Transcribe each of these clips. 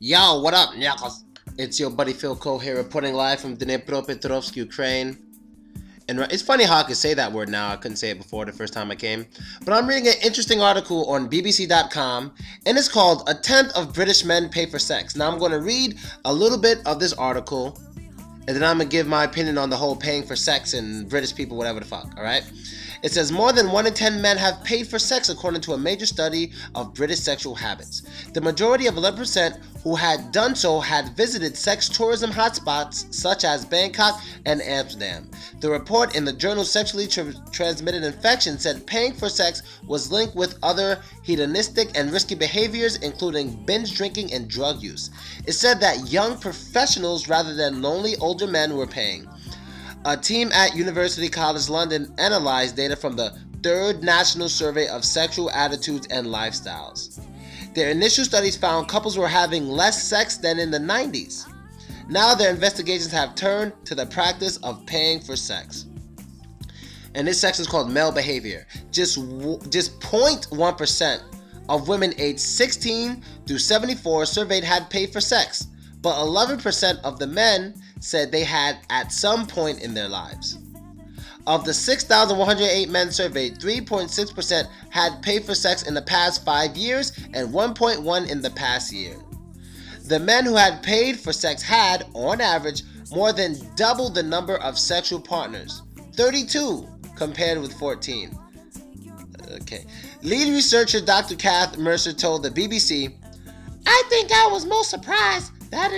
Yo, what up, nyakos? It's your buddy Philko here, reporting live from Dnipropetrovsk, Ukraine. And it's funny how I could say that word now. I couldn't say it before the first time I came. But I'm reading an interesting article on BBC.com, and it's called "A Tenth of British Men Pay for Sex." Now I'm going to read a little bit of this article, and then I'm going to give my opinion on the whole paying for sex and British people, whatever the fuck, alright? It says more than 1 in 10 men have paid for sex according to a major study of British sexual habits. The majority of 11% who had done so had visited sex tourism hotspots such as Bangkok and Amsterdam. The report in the journal Sexually Transmitted Infections said paying for sex was linked with other hedonistic and risky behaviors, including binge drinking and drug use. It said that young professionals rather than lonely older men were paying. A team at University College London analyzed data from the Third National Survey of Sexual Attitudes and Lifestyles. Their initial studies found couples were having less sex than in the 90s. Now their investigations have turned to the practice of paying for sex. And this section is called male behavior. Just 0.1% of women aged 16 through 74 surveyed had paid for sex, but 11% of the men said they had at some point in their lives. Of the 6,108 men surveyed, 3.6% had paid for sex in the past 5 years and 1.1% in the past year. The men who had paid for sex had, on average, more than double the number of sexual partners, 32 compared with 14. Okay. Lead researcher Dr. Kath Mercer told the BBC, "I think I was most surprised that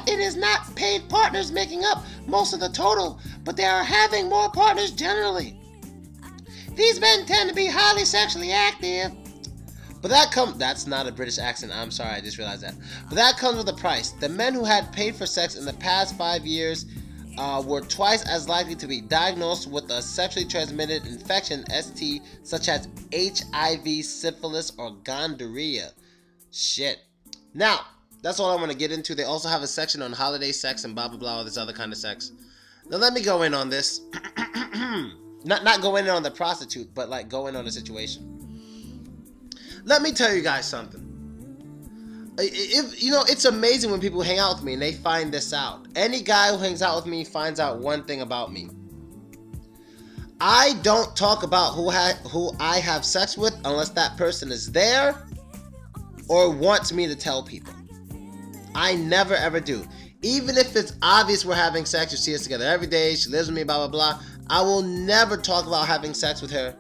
it is not paid partners making up most of the total, but they are having more partners generally. These men tend to be highly sexually active." But that's not a British accent, I'm sorry, I just realized that. But that comes with a price. The men who had paid for sex in the past 5 years were twice as likely to be diagnosed with a sexually transmitted infection, ST, such as HIV, syphilis, or gonorrhea. Shit. Now, that's all I want to get into. They also have a section on holiday sex and blah blah blah, all this other kind of sex. Now let me go in on this. not go in on the prostitute, but like go in on the situation. Let me tell you guys something. It's amazing when people hang out with me and they find this out. Any guy who hangs out with me finds out one thing about me. I don't talk about who I have sex with unless that person is there or wants me to tell people. I never ever do. Even if it's obvious we're having sex, you see us together every day, she lives with me, blah blah blah, I will never talk about having sex with her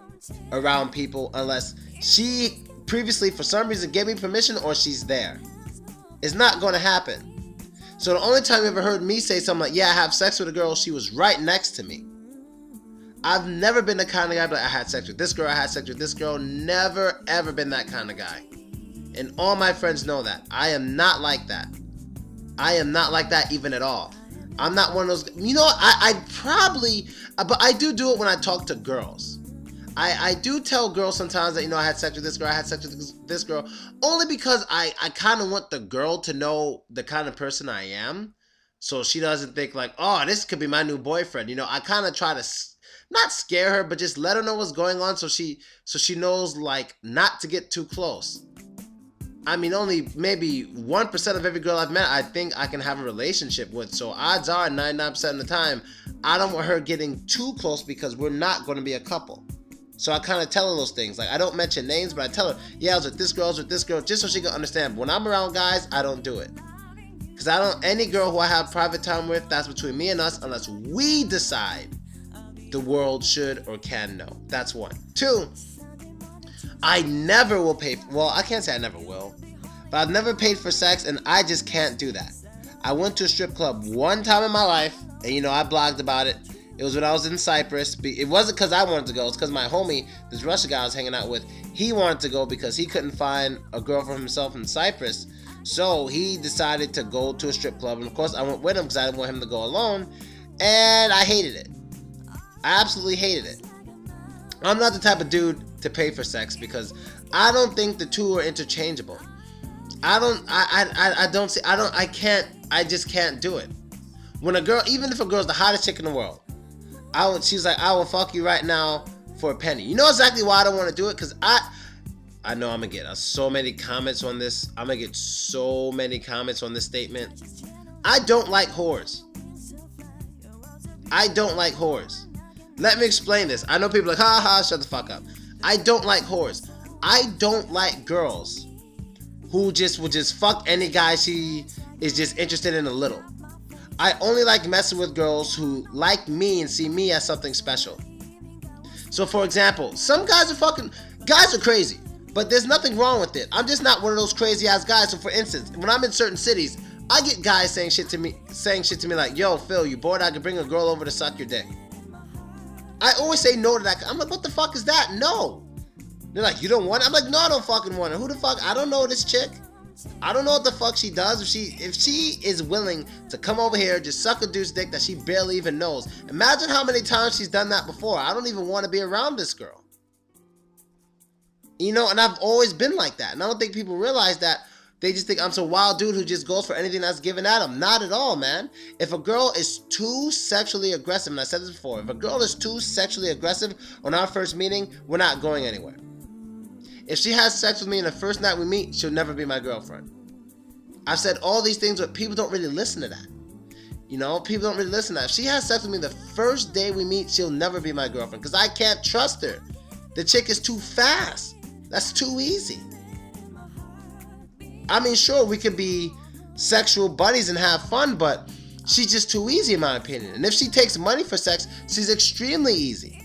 around people unless she previously for some reason gave me permission or she's there. It's not going to happen. So the only time you ever heard me say something like, yeah, I have sex with a girl, she was right next to me. I've never been the kind of guy like, I had sex with this girl, I had sex with this girl. Never ever been that kind of guy. And all my friends know that. I am not like that. I am not like that even at all. I'm not one of those, I probably, but I do it when I talk to girls. I do tell girls sometimes that, I had sex with this girl, I had sex with this girl, only because I kind of want the girl to know the kind of person I am, so she doesn't think like, oh, this could be my new boyfriend. I kind of try to not scare her, but just let her know what's going on so she knows like not to get too close. I mean, only maybe 1% of every girl I've met I think I can have a relationship with. So odds are 99% of the time, I don't want her getting too close because we're not going to be a couple. So I kind of tell her those things. Like, I don't mention names, but I tell her, yeah, I was with this girl, just so she can understand. But when I'm around guys, I don't do it. Because any girl who I have private time with, that's between me and us, unless we decide the world should or can know. That's one. Two, I never will pay, well, I can't say I never will, but I've never paid for sex, and I just can't do that. I went to a strip club one time in my life, and I blogged about it. It was when I was in Cyprus. It wasn't because I wanted to go, it's because my homie, this Russian guy I was hanging out with, he wanted to go because he couldn't find a girl for himself in Cyprus, so he decided to go to a strip club, and of course I went with him because I didn't want him to go alone, and I hated it. I absolutely hated it. I'm not the type of dude to pay for sex because I don't think the two are interchangeable. I just can't do it. When a girl, even if a girl's the hottest chick in the world, she's like, I will fuck you right now for a penny. You know exactly why I don't want to do it? Because I I know I'm gonna get so many comments on this. I'm gonna get so many comments on this statement. I don't like whores. I don't like whores. Let me explain this. I know people are like, ha ha, shut the fuck up. I don't like whores. I don't like girls who will just fuck any guy she is just interested in a little. I only like messing with girls who like me and see me as something special. So for example, some guys are crazy, but there's nothing wrong with it. I'm just not one of those crazy ass guys. So for instance, when I'm in certain cities, I get guys saying shit to me like, yo, Phil, you bored? I could bring a girl over to suck your dick. I always say no to that. I'm like, what the fuck is that? No. They're like, you don't want it? I'm like, no, I don't fucking want it. Who the fuck? I don't know this chick. I don't know what the fuck she does. If she is willing to come over here, just suck a dude's dick that she barely even knows. Imagine how many times she's done that before. I don't even want to be around this girl. You know, and I've always been like that. And I don't think people realize that. They just think I'm some wild dude who just goes for anything that's given at him. Not at all, man. If a girl is too sexually aggressive, and I said this before, if a girl is too sexually aggressive on our first meeting, we're not going anywhere. If she has sex with me in the first night we meet, she'll never be my girlfriend. I've said all these things, but people don't really listen to that. You know, people don't really listen to that. If she has sex with me the first day we meet, she'll never be my girlfriend because I can't trust her. The chick is too fast. That's too easy. I mean, sure, we could be sexual buddies and have fun, but she's just too easy in my opinion. And if she takes money for sex, she's extremely easy.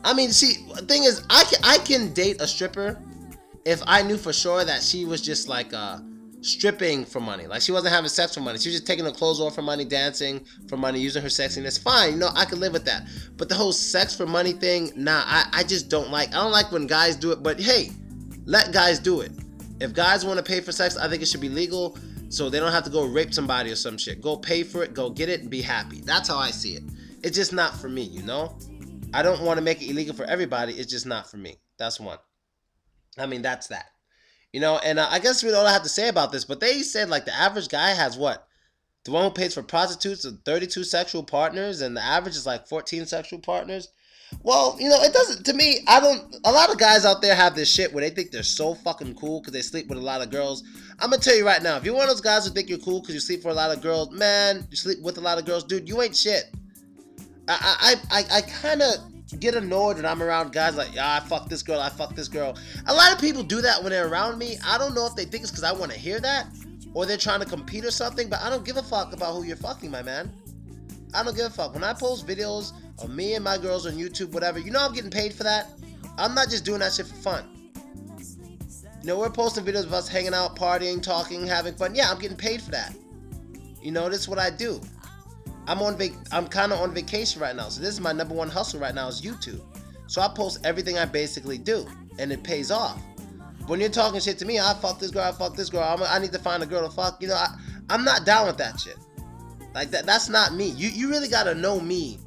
I mean, see, the thing is, I can date a stripper if I knew for sure that she was just like stripping for money. Like she wasn't having sex for money. She was just taking her clothes off for money, dancing for money, using her sexiness. Fine, you know, I can live with that. But the whole sex for money thing, nah, I just don't like. I don't like when guys do it, but hey, let guys do it. If guys want to pay for sex, I think it should be legal so they don't have to go rape somebody or some shit. Go pay for it, go get it, and be happy. That's how I see it. It's just not for me, you know? I don't want to make it illegal for everybody. It's just not for me. That's one. I mean, that's that. You know, and I guess we don't have to say about this, but they said like the average guy has what? The one who pays for prostitutes is 32 sexual partners, and the average is like 14 sexual partners. Well, you know, it doesn't, to me, a lot of guys out there have this shit where they think they're so fucking cool because they sleep with a lot of girls. I'm going to tell you right now, if you're one of those guys who think you're cool because you sleep for a lot of girls, man, you sleep with a lot of girls, dude, you ain't shit. I kind of get annoyed when I'm around guys like, yeah, I fuck this girl, I fuck this girl. A lot of people do that when they're around me. I don't know if they think it's because I want to hear that or they're trying to compete or something, but I don't give a fuck about who you're fucking, my man. I don't give a fuck. When I post videos of me and my girls on YouTube, whatever, you know I'm getting paid for that. I'm not just doing that shit for fun. You know, we're posting videos of us hanging out, partying, talking, having fun. Yeah, I'm getting paid for that. You know, this is what I do. I'm kind of on vacation right now, so this is my number one hustle right now is YouTube. So I post everything I basically do, and it pays off. When you're talking shit to me, I fuck this girl, I need to find a girl to fuck. You know, I'm not down with that shit. Like that's not me. You really gotta know me.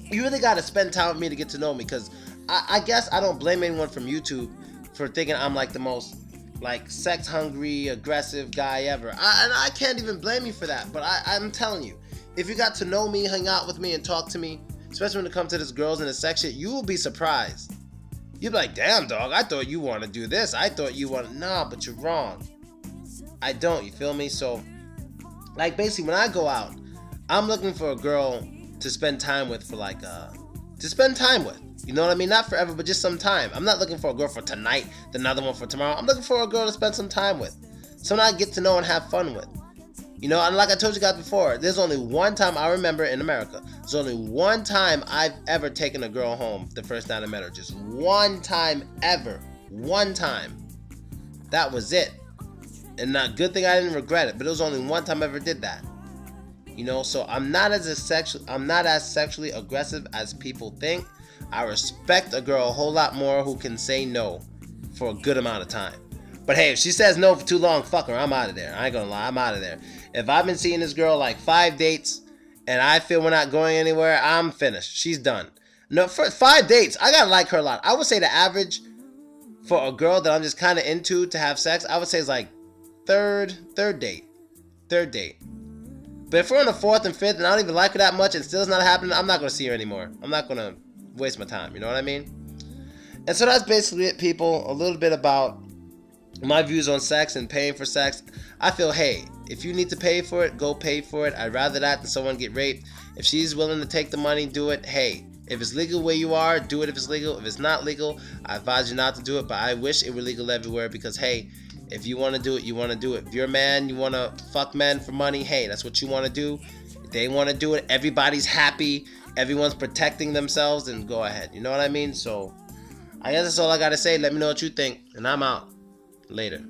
You really gotta spend time with me to get to know me, because I guess I don't blame anyone from YouTube for thinking I'm like the most like sex hungry, aggressive guy ever. And I can't even blame you for that. But I'm telling you, if you got to know me, hang out with me, and talk to me, especially when it comes to this girls and the sex shit, you will be surprised. You'll be like, damn dog, I thought you want to do this. I thought you want to, nah, but you're wrong. I don't, you feel me? So like basically when I go out, I'm looking for a girl to spend time with for like, to spend time with. You know what I mean? Not forever, but just some time. I'm not looking for a girl for tonight, another one for tomorrow. I'm looking for a girl to spend some time with. Someone I get to know and have fun with. You know, and like I told you guys before, there's only one time I remember in America. There's only one time I've ever taken a girl home the first night I met her. Just one time ever. One time. That was it. And not good thing I didn't regret it, but it was only one time I ever did that. You know, so I'm not as sexually aggressive as people think. I respect a girl a whole lot more who can say no for a good amount of time. But hey, if she says no for too long, fuck her, I'm out of there. I ain't gonna lie, I'm out of there. If I've been seeing this girl like 5 dates and I feel we're not going anywhere, I'm finished. She's done. No, for 5 dates, I gotta like her a lot. I would say the average for a girl that I'm just kind of into to have sex, I would say is like third date. But if we're on the 4th and 5th and I don't even like her that much and still it's not happening, I'm not gonna see her anymore. I'm not gonna waste my time, you know what I mean? And so that's basically it, people. A little bit about my views on sex and paying for sex. I feel, hey, if you need to pay for it, go pay for it. I'd rather that than someone get raped. If she's willing to take the money, do it. Hey, if it's legal where you are, do it if it's legal. If it's not legal, I advise you not to do it. But I wish it were legal everywhere because, hey, if you want to do it, you want to do it. If you're a man, you want to fuck men for money, hey, that's what you want to do. If they want to do it, everybody's happy, everyone's protecting themselves, then go ahead. You know what I mean? So I guess that's all I got to say. Let me know what you think, and I'm out. Later.